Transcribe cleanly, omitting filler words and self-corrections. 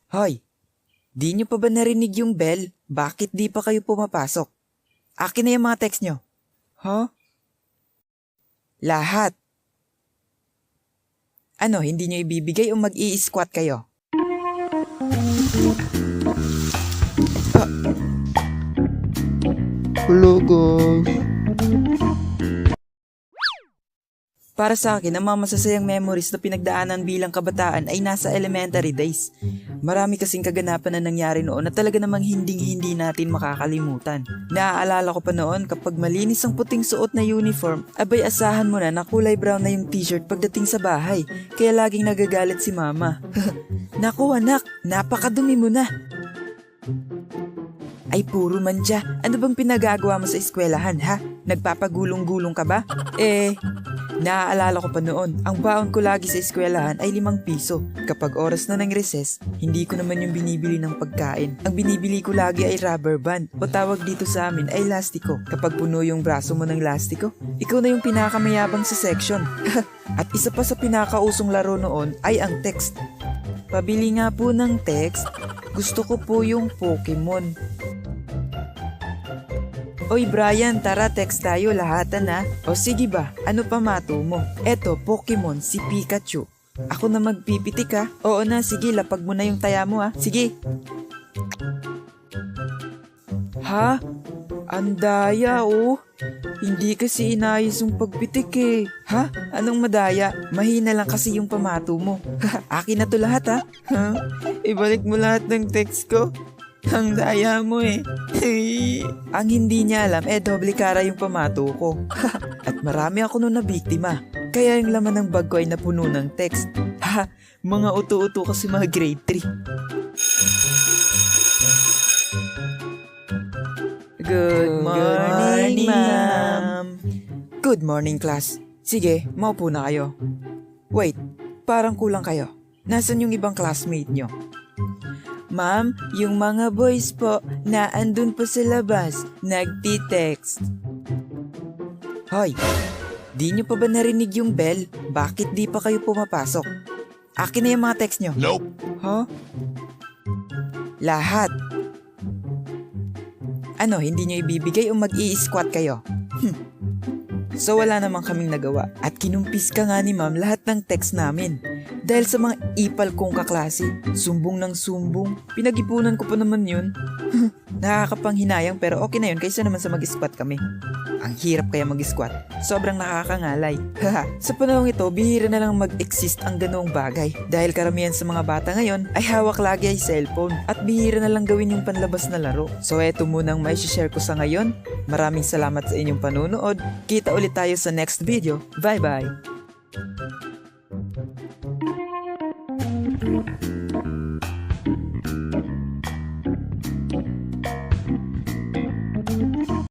Hoy, di nyo pa ba narinig yung bell? Bakit di pa kayo pumapasok? Akin na yung mga text nyo. Huh? Lahat. Ano, hindi nyo ibibigay o mag-i-squat kayo? Hello guys. Para sa akin, ang mga masasayang memories na pinagdaanan bilang kabataan ay nasa elementary days. Marami kasing kaganapan na nangyari noon na talaga namang hindi natin makakalimutan. Naaalala ko pa noon kapag malinis ang puting suot na uniform, abay asahan mo na kulay brown na yung t-shirt pagdating sa bahay. Kaya laging nagagalit si mama. Naku anak, napakadumi mo na. Ay puro mantya, ano bang pinagagawa mo sa eskwelahan ha? Nagpapagulong-gulong ka ba? Naaalala ko pa noon, ang baon ko lagi sa eskwelahan ay 5 piso. Kapag oras na ng recess, hindi ko naman yung binibili ng pagkain. Ang binibili ko lagi ay rubber band o tawag dito sa amin ay lastiko. Kapag puno yung braso mo ng lastiko, ikaw na yung pinakamayabang sa section. At isa pa sa pinakausong laro noon ay ang text. Pabili nga po ng text, gusto ko po yung Pokemon. Oy Brian, tara text tayo lahatan na. O sige ba, ano pa mato mo? Eto, Pokemon, si Pikachu. Ako na magpipitik ha. Oo na, sige, lapag mo na yung taya mo ha. Sige. Ha? Andaya oh. Hindi kasi inayos yung pagpitik eh. Ha? Anong madaya? Mahina lang kasi yung pamato mo. Akin na to lahat ha. Ha? Ibalik mo lahat ng text ko. Ang daya mo eh. Ang hindi niya alam doble kara yung pamato ko. At marami ako nun na biktima. Kaya yung laman ng bag ko ay napuno ng text. Ha, mga uto-uto kasi mga grade 3. Good morning, ma'am. Good morning, class. Sige, maupo na kayo. Wait, parang kulang kayo. Nasaan yung ibang classmate nyo? Ma'am, yung mga boys po na andun po sa labas, nagti-text. Hoy, di nyo pa ba narinig yung bell? Bakit di pa kayo pumapasok? Akin na yung mga text nyo. Nope. Huh? Lahat. Ano, hindi nyo ibibigay o mag-i-squat kayo? So wala namang kaming nagawa at kinumpis ka nga ni ma'am lahat ng text namin. Dahil sa mga ipal kong kaklase, sumbong ng sumbong, pinag-ipunan ko pa naman yun. Nakakapanghinayang pero okay na yun kaysa naman sa mag-squat kami. Ang hirap kaya mag-squat, sobrang nakakangalay. Sa panahong ito, bihira na lang mag-exist ang ganoong bagay. Dahil karamihan sa mga bata ngayon ay hawak lagi ay cellphone at bihira na lang gawin yung panlabas na laro. So eto munang may share ko sa ngayon. Maraming salamat sa inyong panunood. Kita ulit tayo sa next video. Bye bye!